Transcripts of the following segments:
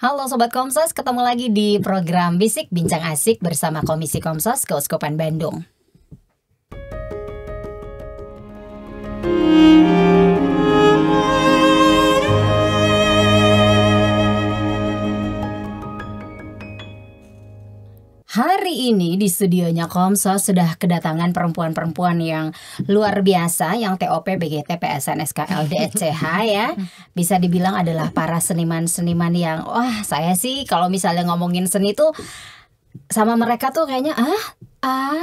Halo Sobat Komsos, ketemu lagi di program Bisik Bincang Asik bersama Komisi Komsos Keuskupan Bandung. Hari ini di studionya Komsos sudah kedatangan perempuan-perempuan yang luar biasa, yang TOP, BGT, PSN, SKL, DCH ya. Bisa dibilang adalah para seniman-seniman yang, wah saya sih kalau misalnya ngomongin seni tuh sama mereka tuh kayaknya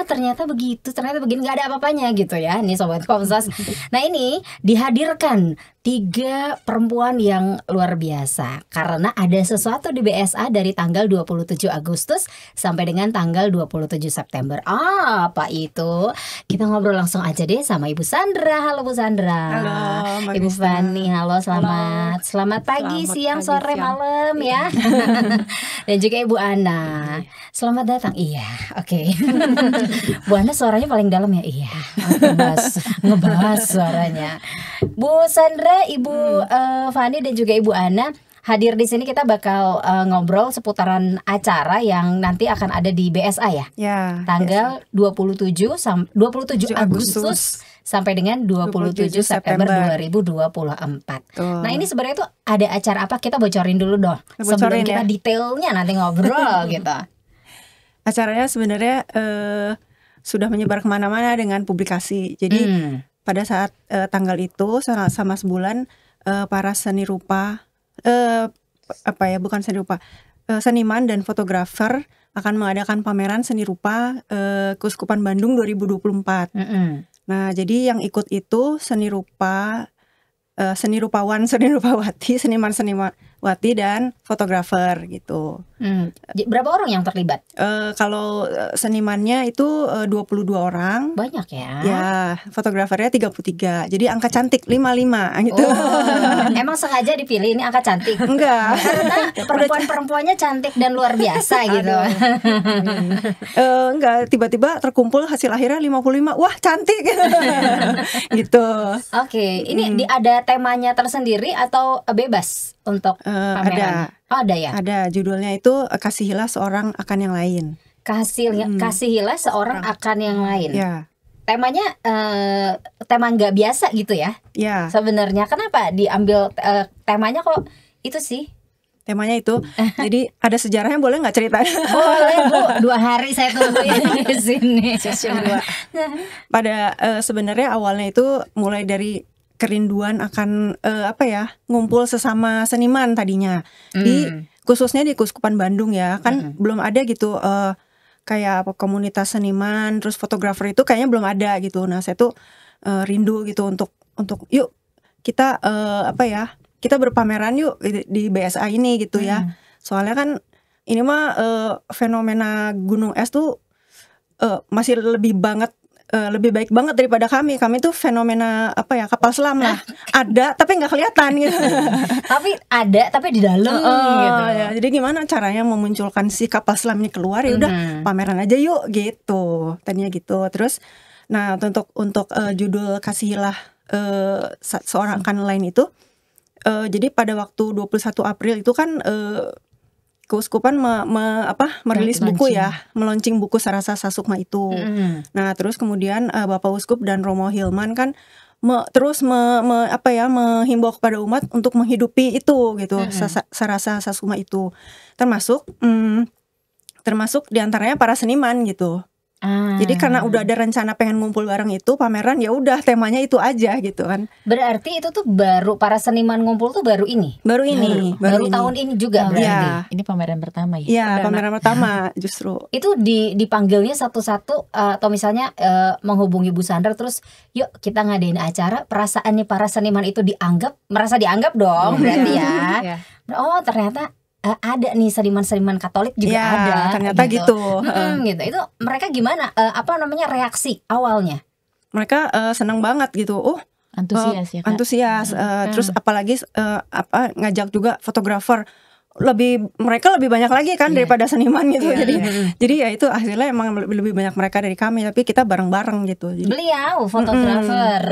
ternyata begitu, ternyata begini, nggak ada apa-apanya gitu ya nih Sobat Komsos. Nah ini dihadirkan 3 perempuan yang luar biasa karena ada sesuatu di BSA dari tanggal 27 Agustus sampai dengan tanggal 27 September. Apa itu? Kita ngobrol langsung aja deh sama Ibu Sandra. Halo Bu Sandra. Halo Mbak Ibu Krisna. Fani, halo, selamat pagi, Selamat siang, pagi, sore, siang. malam ya. Dan juga Ibu Ana. Selamat datang. Iya, oke. Bu Ana suaranya paling dalam ya. Iya, ngebahas suaranya. Bu Sandra, Ibu Fani dan juga Ibu Ana hadir di sini. Kita bakal ngobrol seputaran acara yang nanti akan ada di BSA ya. Ya, Tanggal 27 Agustus sampai dengan 27 September 2024. Tuh. Nah, ini sebenarnya tuh ada acara apa? Kita bocorin dulu dong. Sebelum Bocorin kita ya. detailnya nanti ngobrol gitu. Acaranya sebenarnya sudah menyebar kemana-mana dengan publikasi. Jadi pada saat tanggal itu sama sebulan para seni rupa, bukan seni rupa, seniman dan fotografer akan mengadakan pameran seni rupa Keuskupan Bandung 2024. Nah, jadi yang ikut itu seni rupa, seni rupawan, seni rupawati, seniman-senimanwati dan fotografer gitu. Berapa orang yang terlibat? Kalau senimannya itu 22 orang. Banyak ya. Ya, fotografernya 33. Jadi angka cantik 55 gitu. Oh, emang sengaja dipilih ini angka cantik? Enggak. Karena perempuan-perempuannya cantik dan luar biasa gitu. Enggak, tiba-tiba terkumpul hasil akhirnya 55. Wah, cantik. Gitu. Oke, ini ada temanya tersendiri atau bebas untuk pameran? Ada ya. Ada, judulnya itu Kasihilah Seorang Akan Yang Lain. Kasihilah seorang akan yang lain. Ya. Temanya tema nggak biasa gitu ya. Ya. Sebenarnya kenapa diambil temanya kok itu sih? Temanya itu. Jadi ada sejarahnya, boleh nggak cerita? Boleh Bu, 2 hari saya tungguin di sini. Session 2. Pada sebenarnya awalnya itu mulai dari kerinduan akan ngumpul sesama seniman tadinya. Khususnya di Keuskupan Bandung ya, kan belum ada gitu kayak komunitas seniman, terus fotografer itu kayaknya belum ada gitu. Nah, saya tuh rindu gitu untuk yuk kita kita berpameran yuk di BSA ini gitu ya. Soalnya kan ini mah fenomena gunung es tuh masih lebih baik banget daripada kami. Kami tuh fenomena kapal selam lah. Ada tapi nggak kelihatan gitu. Tapi ada tapi di dalam gitu. Ya, jadi gimana caranya memunculkan si kapal selam ini keluar? Ya udah pameran aja yuk gitu. Tadinya gitu. Terus nah untuk judul Kasihilah Seorang Akan Lain itu jadi pada waktu 21 April itu kan Keuskupan merilis buku ya, meluncing buku Sarasa Sasukma itu. Nah, terus kemudian Bapak Uskup dan Romo Hilman kan terus menghimbau kepada umat untuk menghidupi itu gitu, Sarasa Sasukma itu. Termasuk diantaranya para seniman gitu. Jadi karena udah ada rencana pengen ngumpul bareng itu pameran, ya udah temanya itu aja gitu kan. Berarti itu tuh baru para seniman ngumpul tuh baru ini. Baru Tahun ini juga berarti. Ya. Ini pameran pertama ya? Iya, pameran pertama justru. Itu dipanggilnya satu-satu atau misalnya menghubungi Bu Sandra terus yuk kita ngadain acara, perasaannya para seniman itu merasa dianggap dong berarti ya. Oh, ternyata ada nih seniman-seniman Katolik juga ada. Ternyata gitu. Gitu. Itu mereka gimana? Reaksi awalnya? Mereka senang banget gitu. Antusias ya Kak? Antusias. Terus apalagi ngajak juga fotografer. Mereka lebih banyak lagi kan daripada seniman gitu. Jadi ya itu hasilnya emang lebih banyak mereka dari kami, tapi kita bareng-bareng gitu. Jadi, beliau fotografer.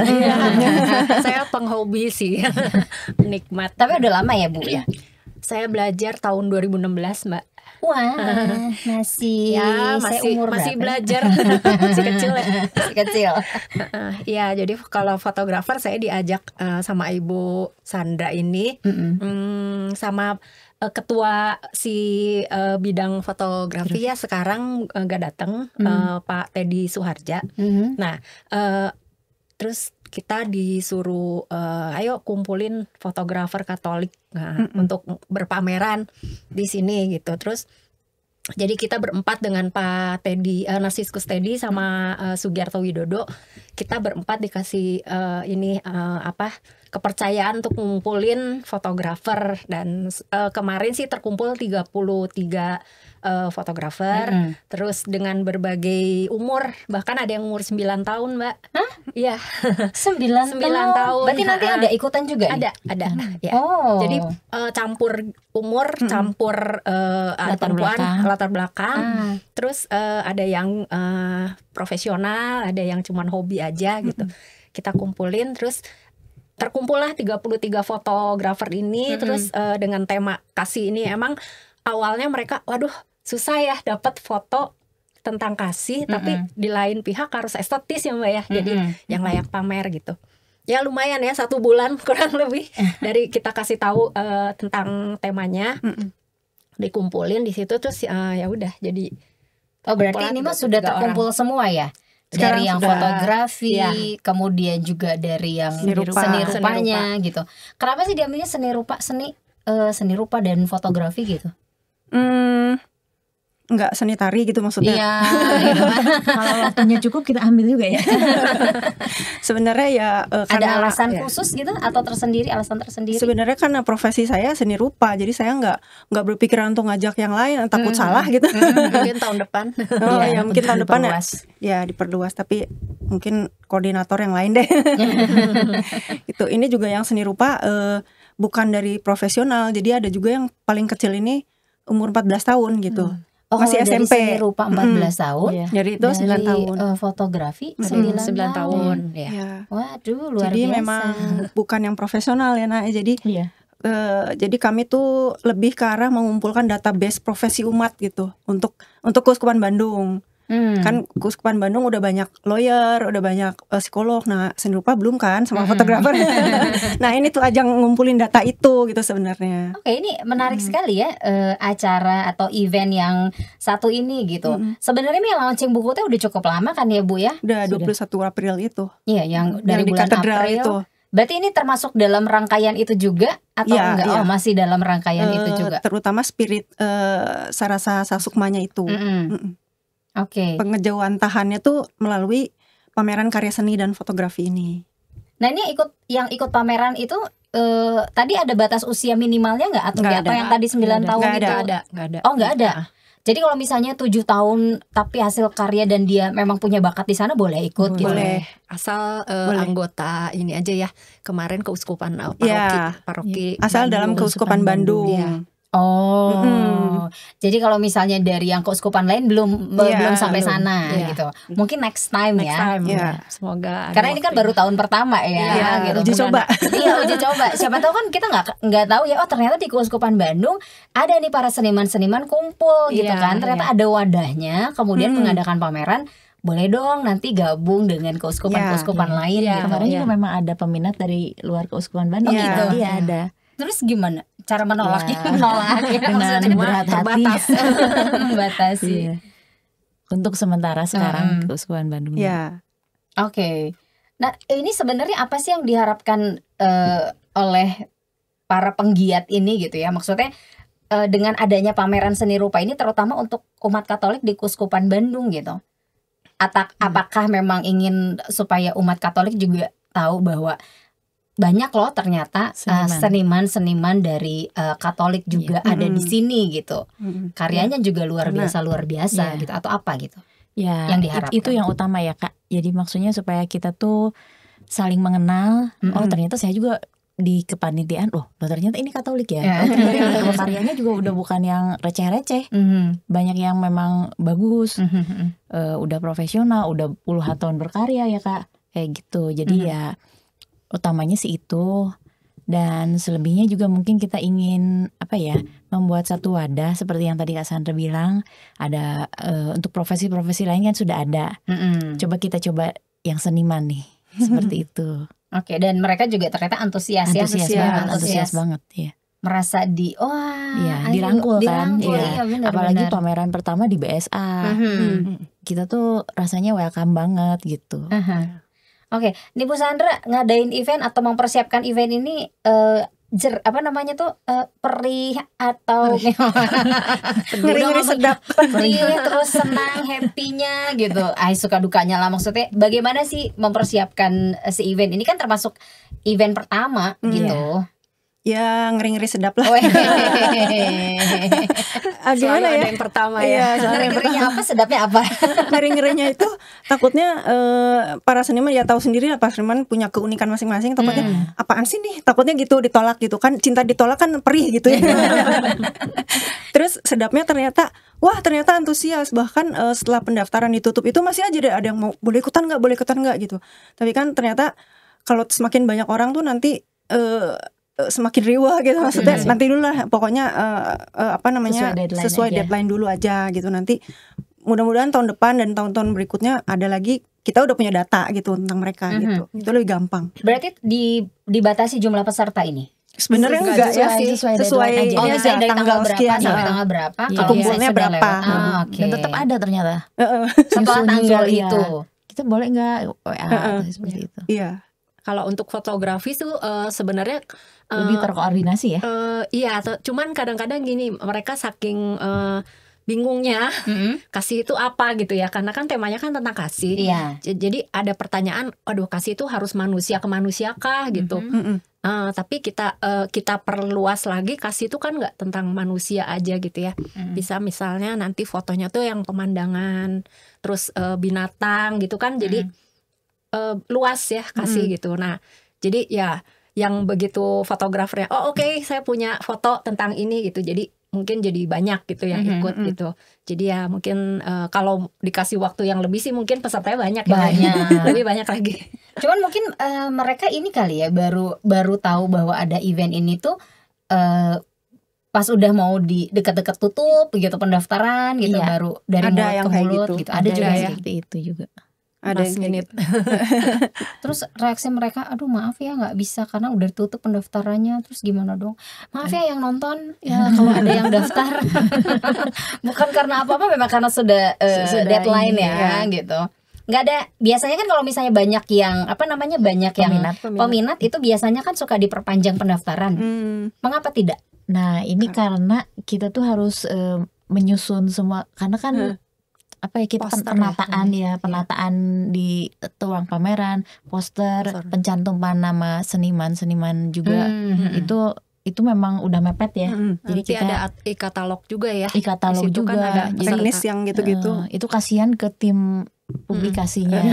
Saya penghobi sih. Penikmat. Tapi udah lama ya Bu ya? Saya belajar tahun 2016, Mbak. Wah, masih Ya, saya masih umur masih berapa? belajar. Masih kecil ya. Masih kecil. Iya, jadi kalau fotografer saya diajak sama Ibu Sandra ini, sama ketua si bidang fotografi ya sekarang nggak datang, Pak Teddy Suharja. Nah, terus kita disuruh ayo kumpulin fotografer Katolik untuk berpameran di sini gitu. Terus jadi kita berempat dengan Pak Teddy, Narciscus Teddy sama Sugiarto Widodo, kita berempat dikasih kepercayaan untuk ngumpulin fotografer, dan kemarin sih terkumpul 33 fotografer, terus dengan berbagai umur, bahkan ada yang umur 9 tahun, Mbak. Hah? Iya. 9 tahun. Berarti nanti ada ikutan juga nih? Ada. Ya. Oh. Jadi campur umur, campur latar belakang. Terus ada yang profesional, ada yang cuman hobi aja gitu. Kita kumpulin, terus terkumpullah 33 fotografer ini. Terus dengan tema kasih ini, emang awalnya mereka waduh susah ya dapat foto tentang kasih, tapi di lain pihak harus estetis ya Mbak ya, jadi yang layak pamer gitu. Ya lumayan ya 1 bulan kurang lebih dari kita kasih tahu tentang temanya, dikumpulin di situ, terus ya udah jadi. Oh berarti ini mah sudah terkumpul semua ya? Sekarang dari yang sudah, fotografi, ya. Kemudian juga dari yang seni rupanya gitu. Kenapa sih diambilnya seni rupa dan fotografi gitu? Enggak seni tari gitu maksudnya. Iya. Kalau waktunya cukup kita ambil juga ya. Sebenarnya ya ada alasan khusus gitu atau alasan tersendiri? Sebenarnya karena profesi saya seni rupa, jadi saya nggak berpikiran untuk ngajak yang lain, takut salah gitu. Mungkin tahun depan. Mungkin tahun depan ya diperluas, tapi mungkin koordinator yang lain deh. Itu ini juga yang seni rupa bukan dari profesional, jadi ada juga yang paling kecil ini umur 14 tahun gitu. Oh, masih dari SMP. seni rupa 14 tahun. Jadi itu 9 tahun. Fotografi 9 9 tahun. Ya. Waduh, luar jadi biasa. memang bukan yang profesional ya Nak. Jadi jadi kami tuh lebih ke arah mengumpulkan database profesi umat gitu untuk Keuskupan Bandung. Kan Keuskupan Bandung udah banyak lawyer, udah banyak psikolog. Nah seni rupa belum kan sama fotografer. Nah ini tuh ajang ngumpulin data itu gitu sebenarnya. Oke, ini menarik sekali ya acara atau event yang satu ini gitu. Sebenarnya ini launching buku tuh udah cukup lama kan ya Bu ya? Udah 21 April itu. Iya, yang dari di bulan katedral April itu. Berarti ini termasuk dalam rangkaian itu juga atau enggak? Oh masih dalam rangkaian itu juga. Terutama spirit Sarasa Sasukmanya itu. Oke. Pengejauhan tahannya tuh melalui pameran karya seni dan fotografi ini. Nah ini yang ikut pameran itu tadi ada batas usia minimalnya nggak atau Nggak ada. yang tadi 9 tahun Nggak itu? ada. Nggak ada. Oh nggak ada. Jadi kalau misalnya 7 tahun tapi hasil karya dan dia memang punya bakat di sana boleh ikut gitu. Boleh. Asal Boleh. Anggota ini aja ya, kemarin keuskupan paroki asal dalam Keuskupan Bandung. Ya. Oh, jadi kalau misalnya dari yang keuskupan lain belum sampai belum. sana Iya. gitu. Mungkin next time ya. Ya. Semoga. Karena ini kan baru tahun pertama ya, gitu. Uji coba. Iya, uji coba. Siapa tahu kan kita nggak tahu ya. Oh ternyata di Keuskupan Bandung ada nih para seniman-seniman kumpul gitu Iya, kan. Ternyata ada wadahnya. Kemudian mengadakan pameran. Boleh dong nanti gabung dengan keuskupan-keuskupan lain gitu. Kemarin juga memang ada peminat dari luar Keuskupan Bandung Oh, gitu. Iya ada. Terus gimana cara menolaknya? Ya. Menolaknya Dengan maksudnya berat hati. terbatas. Membatasi. Iya. Untuk sementara sekarang Keuskupan Bandung. Ya. Oke. Nah, ini sebenarnya apa sih yang diharapkan oleh para penggiat ini gitu ya? Maksudnya dengan adanya pameran seni rupa ini terutama untuk umat Katolik di Keuskupan Bandung gitu. Apakah memang ingin supaya umat Katolik juga tahu bahwa banyak loh ternyata seniman-seniman dari Katolik juga ada di sini gitu. Karyanya juga luar biasa gitu atau apa gitu. Ya, yang diharapkan. Itu yang utama ya Kak. Jadi maksudnya supaya kita tuh saling mengenal. Oh ternyata saya juga di kepanitiaan, loh ternyata ini Katolik ya. Oh ternyata karyanya juga udah bukan yang receh-receh. Banyak yang memang bagus. Udah profesional, udah puluhan tahun berkarya ya Kak. Kayak gitu. Jadi ya utamanya sih itu. Dan selebihnya juga mungkin kita ingin membuat satu wadah seperti yang tadi Kak Sandra bilang, ada untuk profesi-profesi lain kan sudah ada. Coba kita coba yang seniman nih, seperti itu. Oke, dan mereka juga ternyata antusias banget ya. Merasa dirangkul kan. Iya, benar, apalagi pameran pertama di BSA. Kita tuh rasanya welcome banget gitu. Oke, nih Bu Sandra ngadain event atau mempersiapkan event ini perih atau ngeri sedap, perih terus senang, happy-nya gitu. Suka dukanya lah, maksudnya bagaimana sih mempersiapkan si event ini, kan termasuk event pertama gitu. Ya ngeri-ngeri sedap lah. Gimana ya? Ada yang pertama ya. Ngeri-ngerinya apa, sedapnya apa? Ngeri-ngerinya itu takutnya para seniman ya tahu sendiri lah, para seniman punya keunikan masing-masing. Takutnya apaan sih nih? Takutnya gitu ditolak gitu kan. Cinta ditolak kan perih gitu ya. Terus sedapnya ternyata antusias. Bahkan setelah pendaftaran ditutup itu masih aja ada yang mau boleh ikutan nggak gitu. Tapi kan ternyata kalau semakin banyak orang tuh nanti semakin riwah gitu, maksudnya nanti dulu lah pokoknya sesuai deadline dulu aja gitu. Nanti mudah-mudahan tahun depan dan tahun-tahun berikutnya ada lagi, kita udah punya data gitu tentang mereka gitu. Itu lebih gampang. Berarti dibatasi jumlah peserta ini? Sebenarnya enggak ya, sesuai dari tanggal sekian sampai tanggal berapa, kalau kumpulnya berapa. Dan tetap ada ternyata setelah tanggal itu. Kita boleh nggak WA seperti itu. Iya. Kalau untuk fotografi tuh sebenarnya lebih terkoordinasi ya. Iya, cuman kadang-kadang gini, mereka saking bingungnya kasih itu apa gitu ya, karena kan temanya kan tentang kasih. Iya. Jadi ada pertanyaan, aduh kasih itu harus manusia ke manusia kah gitu. Tapi kita perluas lagi, kasih itu kan nggak tentang manusia aja gitu ya. Bisa misalnya nanti fotonya tuh yang pemandangan, terus binatang gitu kan, jadi luas ya kasih gitu. Nah jadi ya yang begitu fotografernya oke, saya punya foto tentang ini gitu, jadi mungkin jadi banyak gitu yang ikut gitu. Jadi ya mungkin kalau dikasih waktu yang lebih sih mungkin pesertanya banyak. Lebih banyak lagi. Cuman mungkin mereka ini kali ya baru tahu bahwa ada event ini tuh pas udah mau di dekat-dekat tutup gitu pendaftaran gitu, baru dari ada mulut yang ke mulut gitu. Ada juga ya seperti itu juga. Ada yang gitu. Terus reaksi mereka, aduh maaf ya nggak bisa karena udah tutup pendaftarannya, terus gimana dong? Maaf ya yang nonton ya kalau ada yang daftar. Bukan karena apa-apa, memang karena sudah deadline ya gitu. Nggak ada, biasanya kan kalau misalnya banyak yang peminat itu biasanya kan suka diperpanjang pendaftaran. Mengapa tidak? Nah ini karena kita tuh harus menyusun semua, karena kan kita penataan di ruang pameran, poster, pencantuman nama seniman juga itu memang udah mepet ya. Jadi kita ada e-katalog juga ya. E-katalog juga kan ada teknis yang gitu-gitu. Itu kasihan ke tim publikasinya.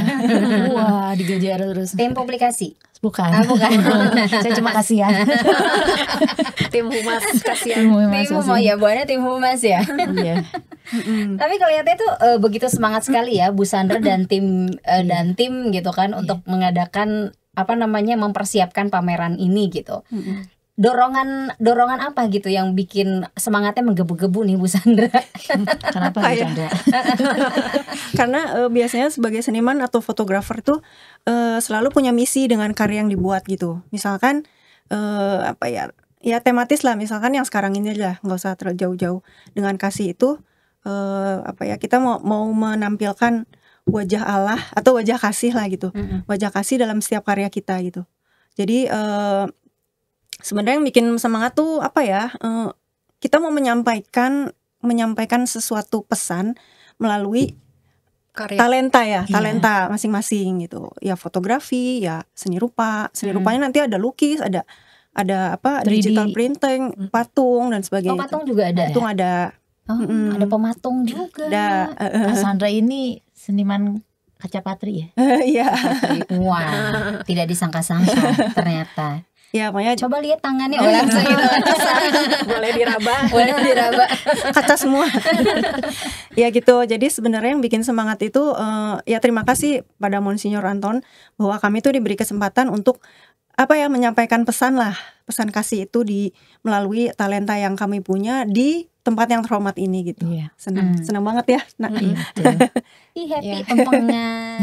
Wah, digejar terus. Tim publikasi? Bukan. Saya cuma kasihan. Tim humas kasihan. Tim humas ya. Iya. Tapi kelihatannya tuh begitu semangat sekali ya Bu Sandra dan tim gitu kan untuk mengadakan mempersiapkan pameran ini gitu. Dorongan apa gitu yang bikin semangatnya menggebu-gebu nih Bu Sandra? Kenapa Bu Sandra? Karena biasanya sebagai seniman atau fotografer tuh selalu punya misi dengan karya yang dibuat gitu. Misalkan ya tematis lah, misalkan yang sekarang ini aja, nggak usah terlalu jauh-jauh. Dengan kasih itu kita mau menampilkan wajah Allah atau wajah kasih lah gitu. Wajah kasih dalam setiap karya kita gitu. Jadi sebenarnya yang bikin semangat tuh kita mau menyampaikan sesuatu pesan melalui karya. Talenta masing-masing gitu. Ya fotografi, ya seni rupa. Seni rupanya nanti ada lukis, ada digital printing, patung dan sebagainya. Patung juga ada. Patung ada. Ada pematung juga. Kak Sandra ini seniman kaca patri ya? Iya. Wah, tidak disangka-sangka ternyata. Ya, makanya coba lihat tangannya langsung itu. Boleh diraba. Kaca semua. Ya gitu. Jadi sebenarnya yang bikin semangat itu ya terima kasih pada Monsignor Anton bahwa kami tuh diberi kesempatan untuk menyampaikan pesan kasih itu melalui talenta yang kami punya di tempat yang terhormat ini gitu. Senang banget ya. Ih, happy omongan.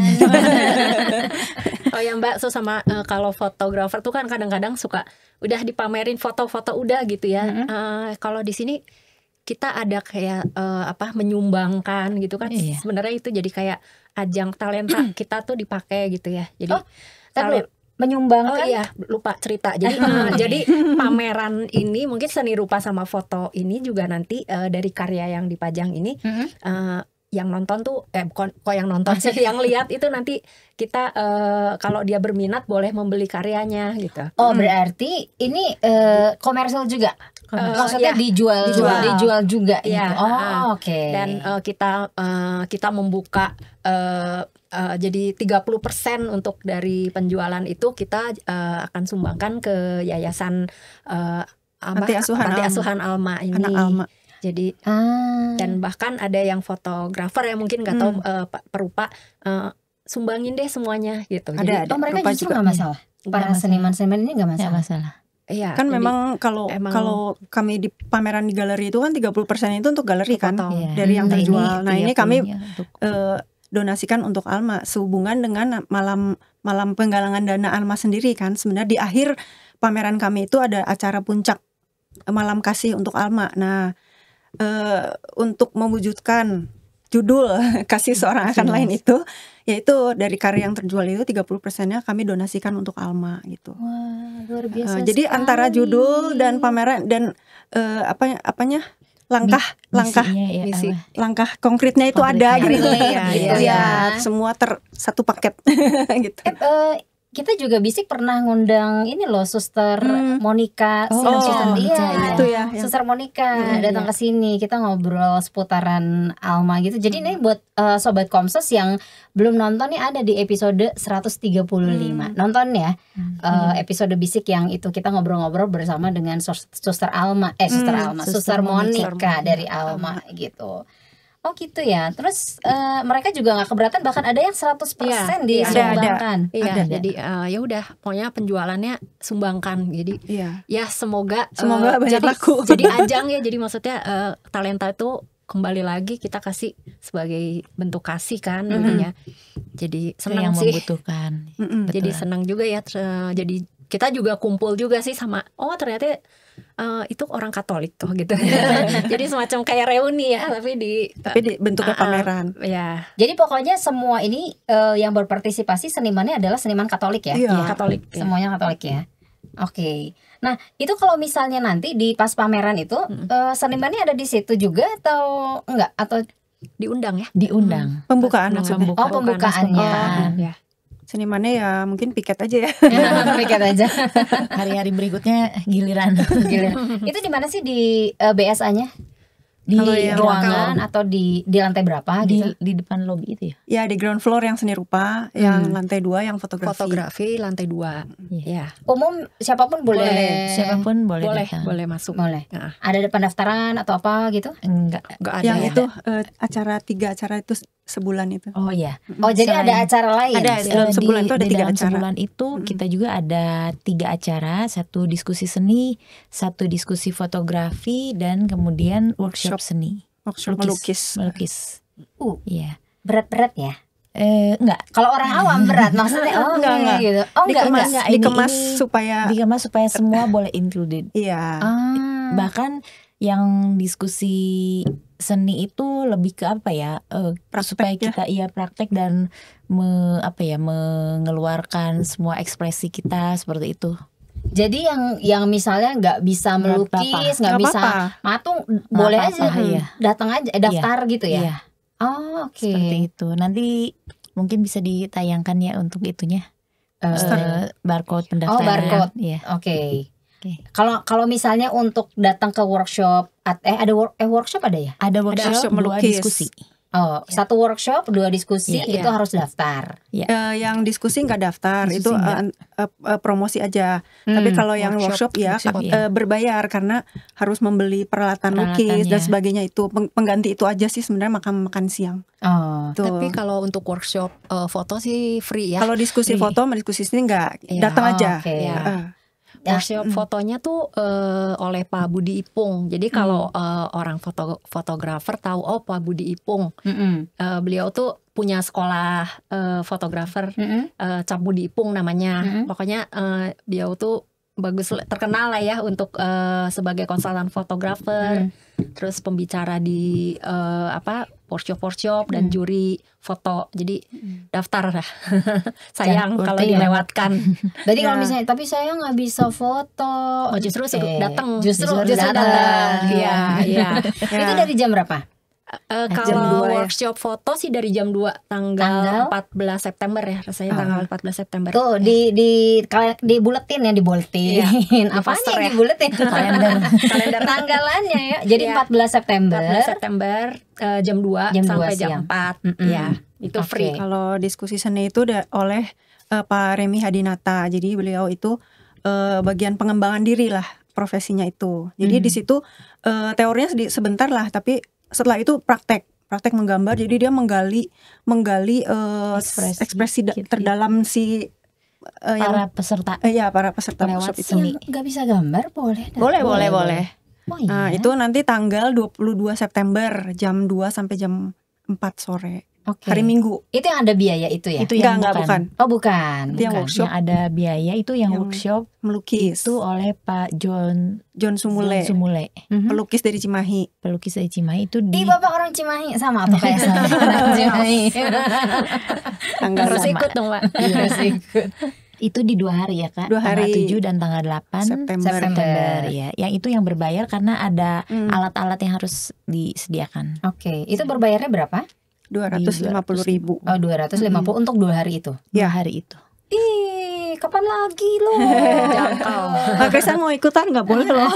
Oh ya Mbak, sama kalau fotografer tuh kan kadang-kadang suka udah dipamerin foto-foto udah gitu ya. Kalau di sini kita ada kayak menyumbangkan gitu kan. Sebenarnya itu jadi kayak ajang talenta kita tuh dipakai gitu ya. Jadi menyumbangkan. Oh iya, lupa cerita. Jadi jadi pameran ini mungkin seni rupa sama foto ini juga nanti dari karya yang dipajang ini yang nonton tuh kok yang nonton sih yang lihat itu nanti kita kalau dia berminat boleh membeli karyanya gitu. Oh, berarti ini komersial juga. Maksudnya dijual juga gitu. Oh, oke. Dan kita membuka jadi 30% untuk dari penjualan itu kita akan sumbangkan ke yayasan Panti Asuhan Alma ini. Anak Alma. Jadi dan bahkan ada yang fotografer yang mungkin nggak tahu perupa sumbangin deh semuanya gitu. Ada mereka justru nggak masalah. Para seniman-seniman ini nggak masalah. Iya, kan memang kalau kami di pameran di galeri itu kan 30% itu untuk galeri kan dari yang terjual. Nah ini kami donasikan untuk Alma sehubungan dengan malam penggalangan dana Alma sendiri kan. Sebenarnya di akhir pameran kami itu ada acara puncak malam kasih untuk Alma. Nah untuk mewujudkan judul kasih seorang akan lain itu, yaitu dari karya yang terjual itu 30%-nya kami donasikan untuk Alma gitu. Wah, luar biasa jadi sekali. antara judul dan pameran dan langkah konkretnya itu ada gitu ya, semua semua paket gitu. Kita juga Bisik pernah ngundang ini loh Suster Monica, itu ya, Suster Monica datang ke sini, kita ngobrol seputaran Alma gitu. Jadi ini buat sobat Komsos yang belum nonton nih, ada di episode 135. Nonton ya episode Bisik yang itu kita ngobrol-ngobrol bersama dengan Suster Monica dari Alma gitu. Oh gitu ya. Terus mereka juga nggak keberatan, bahkan ada yang 100% disumbangkan. Iya, jadi ya udah, pokoknya penjualannya sumbangkan. Jadi ya semoga banyak laku. Jadi ajang ya. Jadi maksudnya talenta itu kembali lagi kita kasih sebagai bentuk kasih kan intinya. Jadi senang sih. Membutuhkan. Jadi senang juga ya. Jadi kita juga kumpul juga sih sama ternyata itu orang Katolik tuh gitu. Jadi semacam kayak reuni ya, tapi bentuknya pameran. Ya. Jadi pokoknya semua ini yang berpartisipasi senimannya adalah seniman Katolik ya? Iya. Katolik. Semuanya Katolik ya. Oke. Nah, itu kalau misalnya nanti di pas pameran itu senimannya ada di situ juga atau enggak, atau diundang ya? Diundang. Pembukaan maksudnya. Pembukaannya. Ya. Senimannya ya mungkin piket aja ya. Piket aja. Hari-hari berikutnya giliran. Itu di mana sih di BSA-nya? Di yang ruangan atau di lantai berapa gitu? Di depan lobi itu ya? Ya di ground floor yang seni rupa, yang lantai 2 yang fotografi lantai 2. Ya. Umum siapapun boleh. Siapapun boleh datang. Boleh masuk. Boleh. Ada pendaftaran atau apa gitu? Enggak ada. Yang itu tiga acara itu sebulan itu. Oh iya. Oh jadi ada acara lain. Ada dalam sebulan itu ada 3 acara. Sebulan itu kita juga ada 3 acara, 1 diskusi seni, 1 diskusi fotografi, dan kemudian workshop seni. Workshop melukis. Iya. Berat-berat ya? Enggak. Kalau orang awam berat maksudnya enggak. Gitu. Oh enggak. Dikemas supaya semua boleh included. Iya. Bahkan yang diskusi seni itu lebih ke apa ya? Supaya kita praktek dan mengeluarkan semua ekspresi kita seperti itu. Jadi yang misalnya nggak bisa melukis, nggak bisa matung, boleh aja datang aja, daftar gitu ya. Iya. Oh, oke. Seperti itu. Nanti mungkin bisa ditayangkan ya untuk itunya. Barcode pendaftaran. Oh, barcode. Iya. Oke. Kalau misalnya untuk datang ke workshop, ada workshop ada ya? Ada workshop, 2 melukis. diskusi. Oh, satu workshop, 2 diskusi Iya. itu harus daftar. Yang diskusi nggak daftar, Diskusi itu nggak. promosi aja. Tapi kalau yang workshop ya iya. berbayar karena harus membeli peralatan lukis dan Peralatannya. sebagainya, itu pengganti itu aja sih sebenarnya makan siang. Oh, Tuh. Tapi kalau untuk workshop foto sih free ya. Kalau diskusi Free. foto sama diskusi sini nggak, Iya. datang aja. oke. Iya. Ya, Workshop fotonya tuh oleh Pak Budi Ipung. Jadi kalau orang fotografer tahu, oh Pak Budi Ipung, beliau tuh punya sekolah fotografer, Cap Budi Ipung namanya. Pokoknya beliau tuh bagus, terkenal lah ya untuk sebagai konsultan fotografer. Terus pembicara di workshop dan juri foto. Jadi daftar lah. Sayang Jangan kalau berarti ya. dilewatkan. Jadi kalau Ya. misalnya, tapi saya nggak bisa foto. Oh, justru suruh datang. Justru Justru datang. datang. Iya, iya. Itu dari jam berapa? Kalau 2 ya. workshop foto sih dari jam 2 Tanggal? 14 September ya, rasanya tanggal 14 September. Tuh dibuletin ya, dibuletin. Apanya poster yang ya. dibuletin? Kalender Tanggalannya ya. Jadi Iya. 14 September. 14 September jam 2 Jam 2 sampai siang. jam 4. Mm-mm. Ya, itu Oke. free. Kalau diskusi seni itu oleh Pak Remi Hadinata. Jadi beliau itu bagian pengembangan diri lah profesinya itu. Jadi di situ teorinya sebentar lah, tapi setelah itu praktek menggambar. Jadi dia menggali ekspresi gitu. terdalam si Para peserta. para peserta Lewat workshop itu. seni. Yang nggak bisa gambar boleh? dah? Boleh. Oh, iya. Nah, itu nanti tanggal 22 September jam 2 sampai jam 4 sore. Oke. Hari Minggu. Itu yang ada biaya itu ya? Itu yang Enggak, bukan. Oh bukan. Itu yang Bukan. workshop. Yang ada biaya itu yang Yang workshop Melukis. itu oleh Pak John John Sumule, Sumule, Mhm. pelukis dari Cimahi. pelukis dari Cimahi itu di Ih, Bapak orang Cimahi sama atau kayak saya? Orang Cimahi. Tanggal Harus sama. ikut dong, Pak. Harus ikut. itu di 2 hari ya Kak. 2 hari. Tanggal 7 dan tanggal 8 September. ya. Yang itu yang berbayar karena ada Hmm. alat-alat yang harus disediakan. Oke, itu berbayarnya berapa? 250.000. Oh, 250 untuk 2 hari itu. 2 hari itu. Ih, kapan lagi lo? Jangkau. Kak Kristen mau ikutan nggak boleh loh.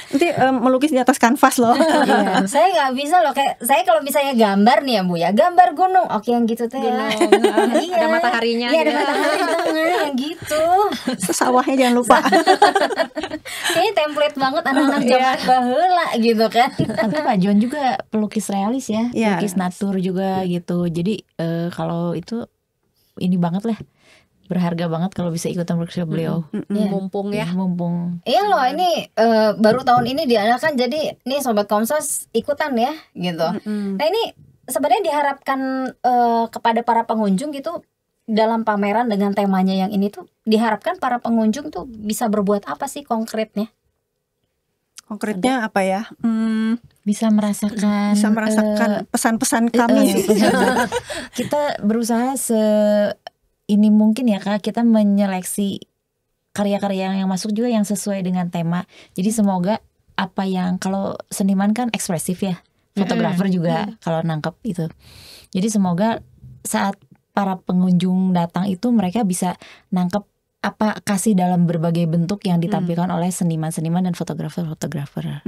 Nanti melukis di atas kanvas loh. Iya, saya nggak bisa loh. Kayak saya kalau misalnya gambar nih ya Bu ya, gambar gunung, oke yang gitu teh. Gunung, Iya. ada mataharinya Iya, ada gitu. matahari di tengah, yang gitu. Sesawahnya jangan lupa. Kayaknya template banget anak-anak zaman baheula gitu kan. Tapi Pak John juga pelukis realis ya, Iya. pelukis natur juga gitu. Jadi kalau itu ini banget lah, berharga banget kalau bisa ikutan workshop beliau. Iya. Mumpung ya. Mumpung Iya loh, ini baru tahun ini diadakan, jadi nih Sobat Komsos ikutan ya gitu. Nah ini sebenarnya diharapkan kepada para pengunjung gitu, dalam pameran dengan temanya yang ini tuh diharapkan para pengunjung tuh bisa berbuat apa sih konkretnya? Konkretnya apa ya? bisa merasakan Bisa merasakan pesan-pesan kami sih. kita berusaha ini mungkin ya Kak, kita menyeleksi karya-karya yang masuk juga yang sesuai dengan tema. Jadi semoga apa yang, kalau seniman kan ekspresif ya, fotografer juga kalau nangkep itu. Jadi semoga saat para pengunjung datang itu mereka bisa nangkep apa kasih dalam berbagai bentuk yang ditampilkan oleh seniman-seniman dan fotografer-fotografer.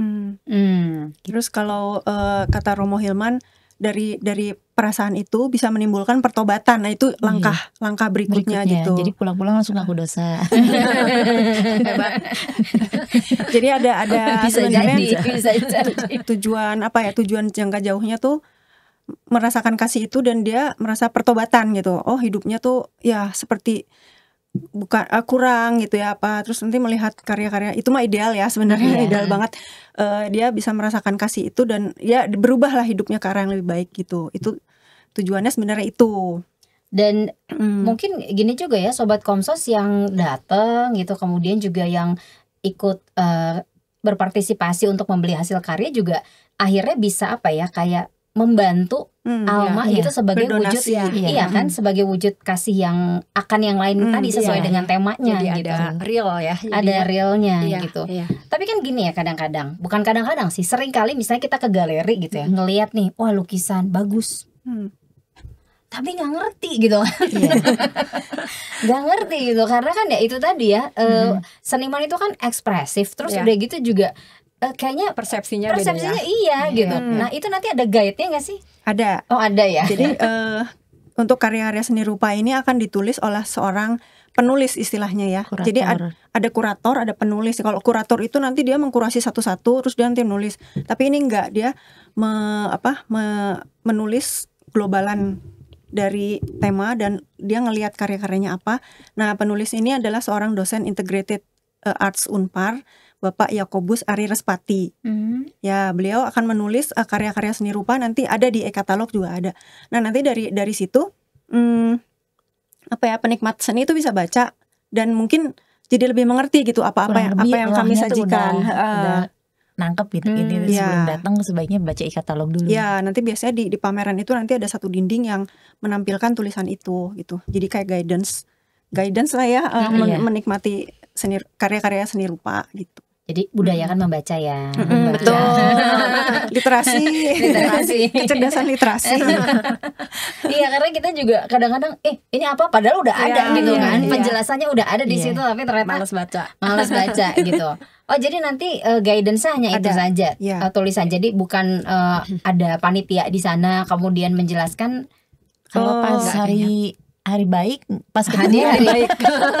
Terus kalau kata Romo Hilman, dari perasaan itu bisa menimbulkan pertobatan. Nah itu langkah berikutnya gitu. Jadi pulang-pulang langsung ngaku dosa. Jadi ada Bisa sebenarnya jadi, bisa jadi. tujuan jangka jauhnya tuh merasakan kasih itu dan dia merasa pertobatan gitu. Oh hidupnya tuh ya seperti bukan kurang gitu ya apa, terus nanti melihat karya-karya itu mah ideal ya sebenarnya, ideal banget. Dia bisa merasakan kasih itu dan ya berubahlah hidupnya ke arah yang lebih baik gitu. Itu tujuannya sebenarnya itu. Dan mungkin gini juga ya Sobat Komsos yang datang gitu, kemudian juga yang ikut berpartisipasi untuk membeli hasil karya juga akhirnya bisa apa ya, kayak membantu Alma iya. gitu sebagai Berdonasi, wujud iya. kan, sebagai wujud kasih yang akan yang lain tadi sesuai iya. dengan temanya Jadi gitu. ada real ya. Ada realnya Iya, gitu. iya. Tapi kan gini ya, kadang-kadang, bukan kadang-kadang sih, sering kali misalnya kita ke galeri gitu ya, ngelihat nih, wah lukisan bagus, tapi nggak ngerti gitu. Nggak ngerti gitu, karena kan ya itu tadi ya, seniman itu kan ekspresif, terus Iya. udah gitu juga kayaknya persepsinya persepsinya beda ya. iya gitu. Nah itu nanti ada guide-nya nggak sih? Ada. Oh ada ya. Jadi untuk karya-karya seni rupa ini akan ditulis oleh seorang penulis istilahnya ya. Kurator. Jadi ada kurator, ada penulis. Kalau kurator itu nanti dia mengkurasi satu-satu, terus dia nanti nulis. Tapi ini enggak, dia menulis globalan dari tema dan dia ngelihat karya-karyanya apa. Nah, penulis ini adalah seorang dosen Integrated Arts Unpar, Bapak Yakobus Ari Respati. Ya, beliau akan menulis karya-karya seni rupa, nanti ada di e-katalog juga ada. Nah, nanti dari situ penikmat seni itu bisa baca dan mungkin jadi lebih mengerti gitu apa yang kami sajikan. Udah nangkep gitu. Ini sebelum datang sebaiknya baca e-katalog dulu. Ya, nanti biasanya di pameran itu nanti ada satu dinding yang menampilkan tulisan itu gitu. Jadi kayak guidance lah ya, menikmati karya-karya seni rupa gitu. Jadi budayakan membaca ya. Betul. Literasi. Kecerdasan literasi. Iya, karena kita juga kadang-kadang ini apa padahal udah ada gitu kan. Penjelasannya udah ada di situ tapi ternyata Males baca gitu. Oh, jadi nanti guidance hanya itu saja. Tulisan. Jadi bukan ada panitia di sana kemudian menjelaskan. Kalau pas hari baik, pas ketemu hari baik.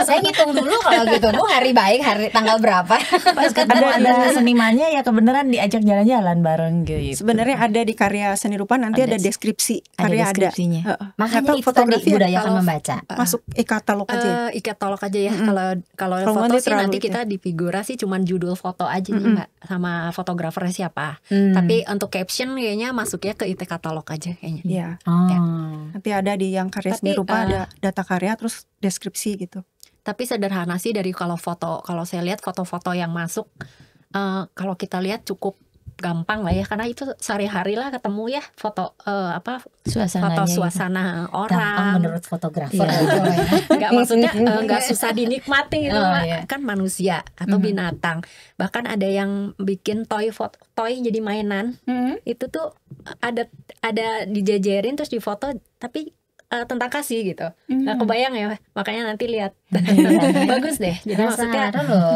Saya ngitung dulu kalau gitu, Bu, hari baik, hari tanggal berapa? Pas ketemu ada senimannya ya kebenaran diajak jalan-jalan bareng gitu. Sebenarnya ada di karya seni rupa nanti ada deskripsi karya deskripsinya. Makanya itu tadi budayakan membaca. Masuk e-katalog aja. E-katalog aja ya. Kalau foto sih nanti kita di figurasi cuman judul foto aja nih Mbak, sama fotografernya siapa. Tapi untuk caption kayaknya masuknya ke e-katalog aja kayaknya. Iya. Nanti ada di yang karya seni rupa ada data karya terus deskripsi gitu. Tapi sederhana sih dari kalau saya lihat foto-foto yang masuk, kalau kita lihat cukup gampang lah ya, karena itu sehari-hari lah ketemu ya foto foto suasana orang. Gampang menurut fotografer. Nggak maksudnya nggak susah dinikmati gitu kan manusia atau binatang. Bahkan ada yang bikin toy jadi mainan. Itu tuh ada dijajarin terus difoto tapi tentang kasih gitu. Nggak kebayang ya, makanya nanti lihat. Bagus deh. Jadi maksudnya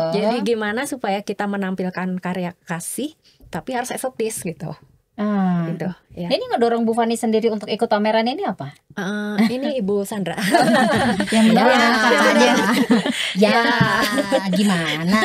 jadi gimana supaya kita menampilkan karya kasih tapi harus esotis gitu. Gitu ya. Ini ngedorong Bu Fani sendiri untuk ikut pameran ini apa? Ini Ibu Sandra yang katanya gimana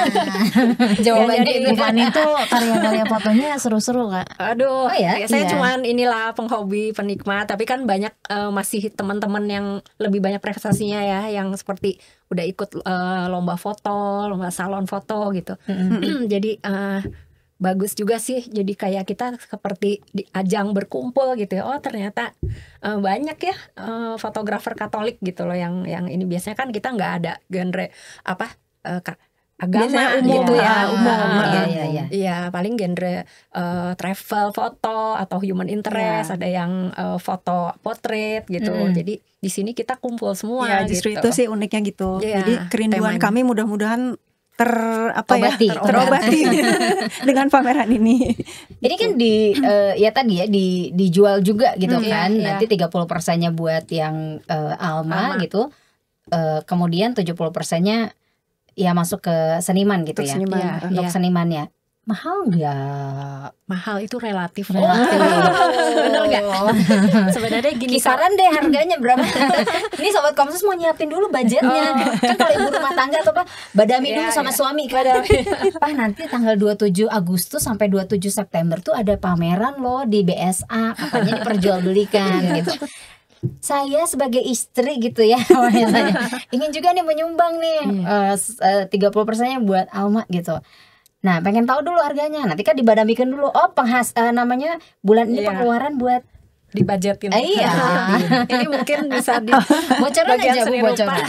jawabannya itu. Bu Fani itu karya-karya fotonya seru-seru Kak. Aduh, saya cuman inilah penghobi penikmat, tapi kan banyak masih teman-teman yang lebih banyak prestasinya ya, yang seperti udah ikut lomba foto, lomba salon foto gitu. Jadi bagus juga sih, jadi kayak kita seperti di ajang berkumpul gitu ya. Oh ternyata banyak ya fotografer Katolik gitu loh yang ini. Biasanya kan kita nggak ada genre agama gitu ya, umum. Iya, paling genre travel foto atau human interest, ada yang foto portrait gitu. Jadi di sini kita kumpul semua justru gitu. itu sih uniknya gitu. Jadi kerinduan kami mudah-mudahan terobati dengan pameran ini. Ini kan dijual juga gitu kan. Nanti 30%-nya buat yang Alma gitu. Kemudian 70%-nya ya masuk ke seniman gitu ya. Untuk senimannya. Mahal nggak? Mahal itu relatif. Bener nggak? Sebenarnya gini, kisaran deh harganya berapa? Ini Sobat Komsus mau nyiapin dulu budgetnya. Kan kalau ibu rumah tangga atau badami dulu sama suami kan. Pak, nanti tanggal 27 Agustus sampai 27 September tuh ada pameran loh di BSA. Katanya diperjualbelikan gitu. Saya sebagai istri gitu ya, misalnya ingin juga nih menyumbang nih 30%-nya buat Alma gitu. Nah, pengen tahu dulu harganya. Nanti kan dibadamikan dulu. Oh, namanya bulan ini pengeluaran buat dibudgetin. Iya. Ini mungkin bisa bocoran aja Bu, bocoran.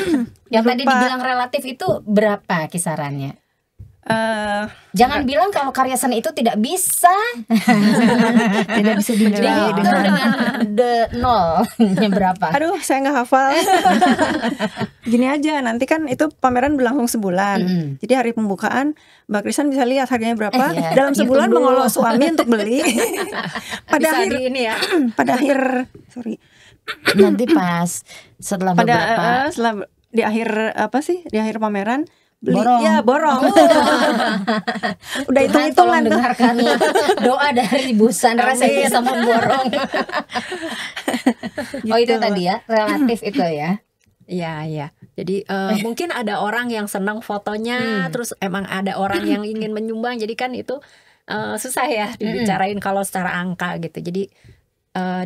Yang tadi dibilang relatif itu berapa kisarannya? Jangan bilang kalau karya seni itu tidak bisa dinilai dengan nolnya berapa. Aduh, saya nggak hafal. Gini aja, nanti kan itu pameran berlangsung sebulan. Jadi hari pembukaan Mbak Krisan bisa lihat harganya berapa. Dalam sebulan mengolok suami untuk beli. Pada akhir nanti pas setelah di akhir pameran Beli, Borong. ya borong. Udah Tuhan tolong hitung-hitungan. dengarkanlah doa dari Bu Sandra saya bisa memborong. Oh itu Gitu. tadi ya, relatif itu ya. Iya, iya. Jadi mungkin ada orang yang senang fotonya, terus emang ada orang yang ingin menyumbang. Jadi kan itu susah ya dibicarain kalau secara angka gitu. Jadi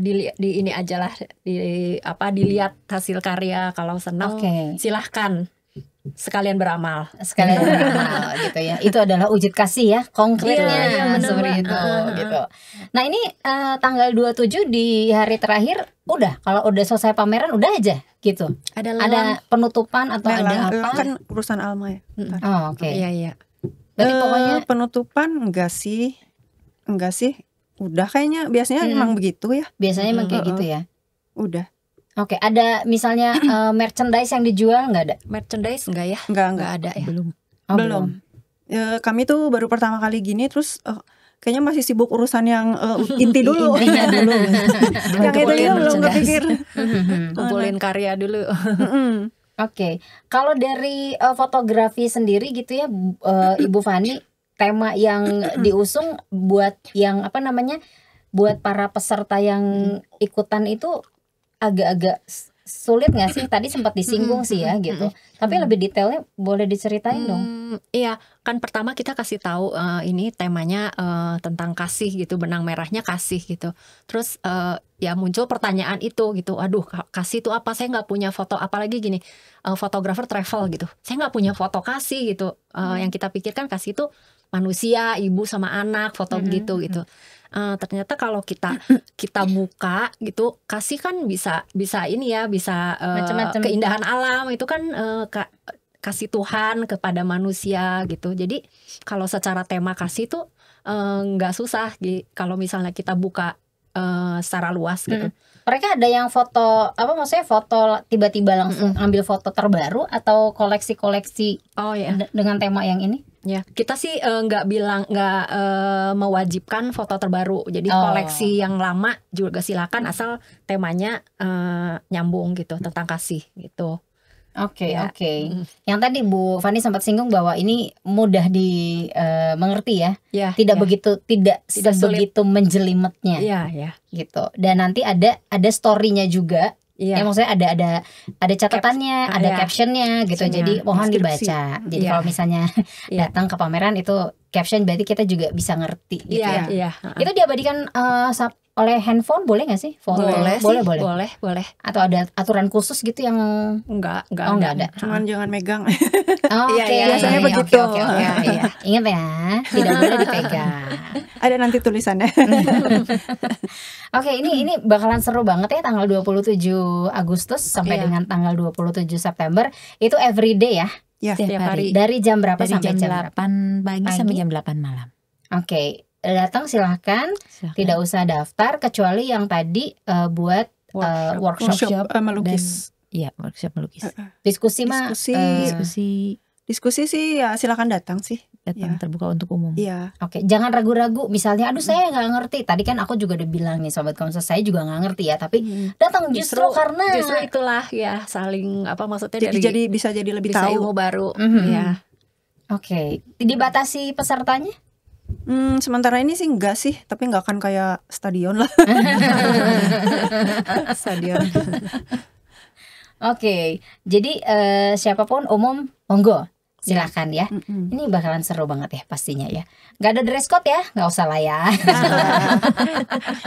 di ini aja lah, dilihat hasil karya. Kalau senang Oke. silahkan sekalian beramal. Sekalian beramal gitu ya. Itu adalah wujud kasih ya, konkretnya Iya, bener, seperti Mbak. itu gitu. Nah, ini tanggal 27 di hari terakhir udah, kalau udah selesai pameran udah aja gitu. Ada Ada penutupan atau ada Lelang, apa? kan urusan Alma ya. Ntar. Oh, oke. Iya, iya. Berarti pokoknya penutupan enggak sih. Udah kayaknya biasanya emang begitu ya. biasanya emang kayak gitu ya. Udah. Oke, ada misalnya merchandise yang dijual nggak ada? Merchandise enggak ya? Enggak. Enggak ada ya. Belum. Oh, Belum. Kami tuh baru pertama kali gini, terus kayaknya masih sibuk urusan yang inti dulu. Intinya dulu. Yang itu juga belum kepikir. Kumpulin karya dulu. Oke, kalau dari fotografi sendiri gitu ya, Ibu Fani, tema yang diusung buat yang apa namanya, buat para peserta yang ikutan itu agak-agak sulit nggak sih? Tadi sempat disinggung sih ya gitu. Tapi lebih detailnya boleh diceritain dong. Iya, kan pertama kita kasih tahu ini temanya tentang kasih gitu, benang merahnya kasih gitu. Terus ya muncul pertanyaan itu gitu. Aduh, kasih itu apa? Saya nggak punya foto, apalagi gini, fotografer travel gitu. Saya nggak punya foto kasih gitu. Yang kita pikirkan kasih itu manusia, ibu sama anak, foto begitu gitu. Ternyata kalau kita buka gitu, kasih kan bisa ini ya, bisa Macam-macam. keindahan alam itu kan kasih Tuhan kepada manusia gitu. Jadi kalau secara tema kasih tuh nggak susah kalau misalnya kita buka secara luas gitu. Mereka ada yang foto apa maksudnya foto tiba-tiba langsung ambil foto terbaru atau koleksi-koleksi Oh ya. dengan tema yang ini? Ya, kita sih nggak mewajibkan foto terbaru. Jadi koleksi yang lama juga silakan asal temanya nyambung gitu, tentang kasih gitu. Oke, Ya. oke. Yang tadi Bu Fani sempat singgung bahwa ini mudah dimengerti ya. Ya, Tidak ya. begitu tidak Tidak sulit. sebegitu menjelimetnya Iya, ya. gitu. Dan nanti ada story-nya juga. Iya. Ya maksudnya ada catatannya, ada ya. captionnya gitu. Captionnya, Jadi mohon deskripsi. dibaca. Jadi Iya. kalau misalnya Iya. datang ke pameran itu caption berarti kita juga bisa ngerti gitu Iya, ya. iya. Itu diabadikan oleh handphone boleh nggak sih? Foto? Boleh sih, boleh. boleh. Atau ada aturan khusus gitu yang Enggak Oh, nggak ada. Cuman jangan megang. Oh, Iya, oke, iya, biasanya oke, begitu. oke, iya. Ingat ya, tidak boleh dipegang. Ada nanti tulisannya. Oke, ini bakalan seru banget ya tanggal 27 Agustus sampai Iya. dengan tanggal 27 September. Itu everyday ya. Ya. Setiap Tiap hari. hari. Dari jam berapa Dari sampai jam jam berapa? 8 pagi Pagi? sampai jam 8 malam. Oke, datang silahkan. Silahkan. Tidak usah daftar kecuali yang tadi buat workshop. Workshop melukis. Iya, workshop melukis. Diskusi mah Diskusi. Diskusi sih ya silakan datang sih. Datang Iya. terbuka untuk umum. Iya. Oke, jangan ragu-ragu. Misalnya, aduh saya nggak ngerti. Tadi kan aku juga udah bilang nih sobat Komsas, saya juga nggak ngerti ya. Tapi datang justru karena Justru itulah ya saling apa maksudnya Jadi bisa jadi lebih bisa tahu. ilmu baru. Mhm. Ya. Oke, dibatasi pesertanya? Sementara ini sih enggak sih, tapi enggak akan kayak stadion lah. Stadion. Oke, jadi siapapun umum monggo silakan ya. Ini bakalan seru banget ya pastinya ya. Nggak ada dress code ya, nggak usah lah ya.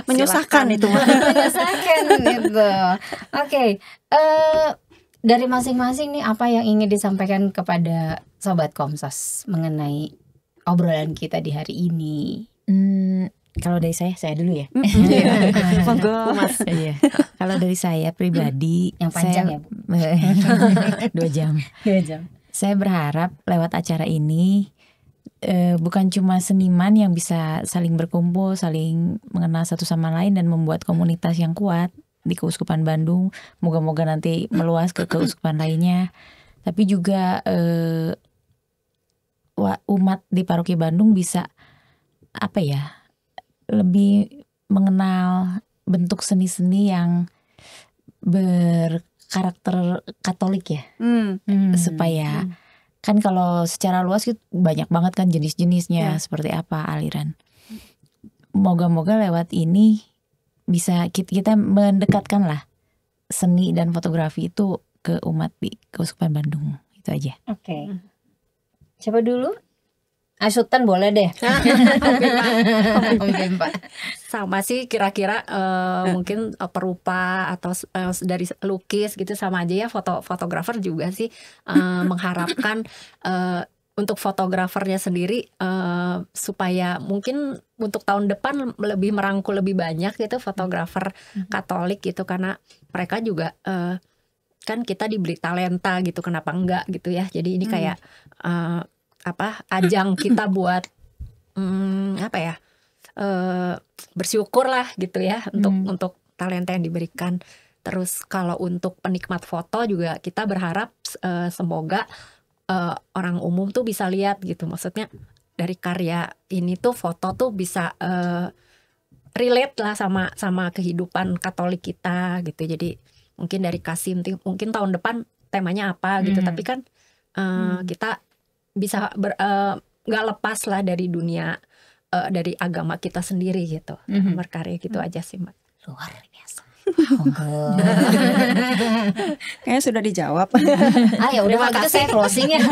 Menyusahkan itu mah. Menyesalkan gitu. Oke, dari masing-masing nih apa yang ingin disampaikan kepada sobat Komsas mengenai obrolan kita di hari ini? Kalau dari saya dulu ya. Monggo. Iya. Kalau dari saya pribadi, Yang panjang ya, Bu? 2 jam. 2 jam. Saya berharap lewat acara ini bukan cuma seniman yang bisa saling berkumpul, saling mengenal satu sama lain dan membuat komunitas yang kuat di Keuskupan Bandung. Moga-moga nanti meluas ke keuskupan lainnya. Tapi juga umat di Paroki Bandung bisa apa ya, lebih mengenal bentuk seni-seni yang berkarakter Katolik ya. Supaya Kan kalau secara luas gitu banyak banget kan jenis-jenisnya seperti apa aliran. Moga-moga lewat ini bisa kita mendekatkan lah seni dan fotografi itu ke umat di Keuskupan Bandung. Itu aja. Oke. Siapa dulu? Sultan boleh deh. Oke, Pak. Sama sih kira-kira mungkin perupa atau dari lukis gitu sama aja ya. Fotografer juga sih mengharapkan untuk fotografernya sendiri supaya mungkin untuk tahun depan lebih merangkul lebih banyak gitu fotografer Katolik gitu, karena mereka juga kan kita diberi talenta gitu, kenapa enggak gitu ya. Jadi ini kayak ajang kita buat bersyukur lah gitu ya untuk talenta yang diberikan. Terus kalau untuk penikmat foto juga kita berharap semoga orang umum tuh bisa lihat gitu, maksudnya dari karya ini tuh foto tuh bisa relate lah sama kehidupan Katolik kita gitu. Jadi mungkin dari Kasim mungkin tahun depan temanya apa gitu, tapi kan kita bisa nggak lepas lah dari dunia dari agama kita sendiri gitu, berkarya gitu aja sih Mbak. Luar biasa. Kayaknya sudah dijawab. Ya udah kalau gitu saya closing ya.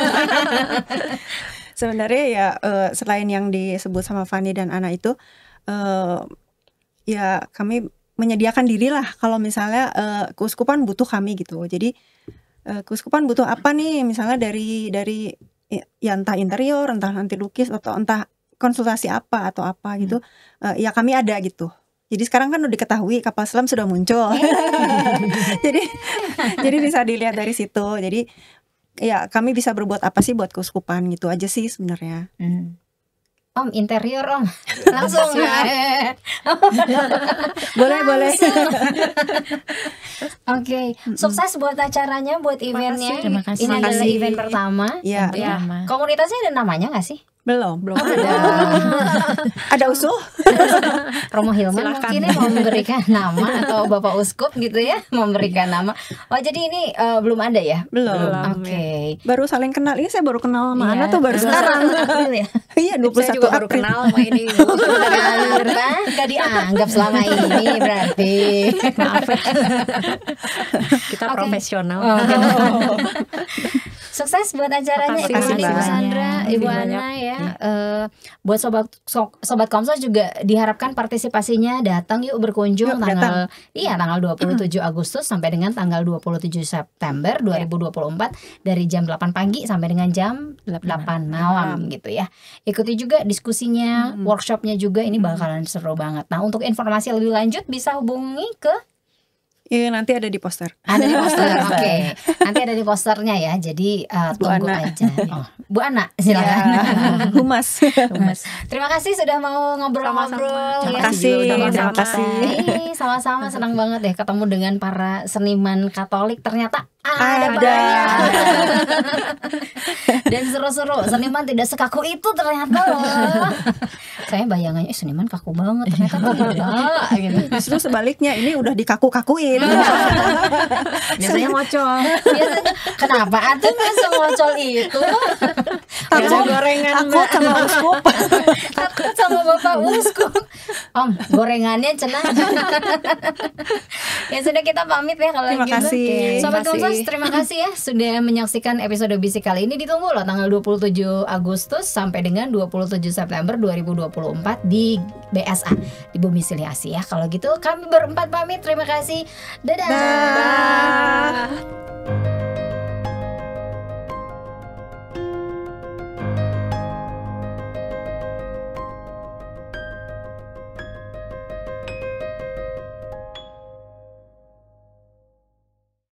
Sebenarnya ya selain yang disebut sama Fani dan Ana itu ya kami menyediakan diri lah kalau misalnya keuskupan butuh kami gitu. Jadi keuskupan butuh apa nih, misalnya dari ya entah interior, entah nanti lukis atau entah konsultasi apa atau apa gitu, ya kami ada gitu. Jadi sekarang kan udah diketahui kapal selam sudah muncul. jadi bisa dilihat dari situ. Jadi ya kami bisa berbuat apa sih buat keuskupan gitu aja sih sebenarnya. Om, interior Om, langsung. Boleh. Oke, sukses buat acaranya, buat eventnya. Terima kasih. Ini adalah event pertama. Ya. Komunitasnya ada namanya nggak sih? Belum ada. Ada usul. Romo Hilman mungkin mau memberikan nama, atau Bapak Uskup gitu ya memberikan nama. Oh jadi ini belum ada ya? Belum. Oke. Baru saling kenal. Ini saya baru kenal sama Ana tuh baru sekarang. Iya, 21 Saya juga baru kenal sama ini. Gak dianggap selama ini berarti. Maaf ya. Kita profesional. Sukses buat acaranya Ibu Andi, Ibu Sandra, Ibu Ana ya. Buat sobat Komsos juga diharapkan partisipasinya, datang yuk berkunjung tanggal 27 Agustus sampai dengan tanggal 27 September 2024 dari jam 8 pagi sampai dengan jam 8 malam gitu ya. Ikuti juga diskusinya, workshopnya juga, ini bakalan seru banget. Nah, untuk informasi lebih lanjut bisa hubungi ke nanti ada di poster. Ada di poster, oke. Nanti ada di posternya ya. Jadi tunggu aja. Bu Ana, silakan. Humas. Terima kasih sudah mau ngobrol-ngobrol. Terima kasih. Sama-sama, senang banget deh ketemu dengan para seniman Katolik. Ternyata ada Ada. banyak. Dan seru-seru. Seniman tidak sekaku itu ternyata loh. Saya bayangannya seniman kaku banget, ternyata tidak gitu. Justru sebaliknya, ini udah dikaku-kakuin. Biasanya ngocol. Kenapa atuh nggak ngocol itu? Takut sama uskup. Takut sama Bapak Uskup. Om, gorengannya cenah. Ya sudah, kita pamit ya kalau Terima gitu. kasih. Sobat Komsos, terima kasih ya sudah menyaksikan episode Bisik kali ini. Ditunggu loh tanggal 27 Agustus sampai dengan 27 September 2024 di BSA, di Bumi Siliasi ya. Kalau gitu kami berempat pamit. Terima kasih. Dadah.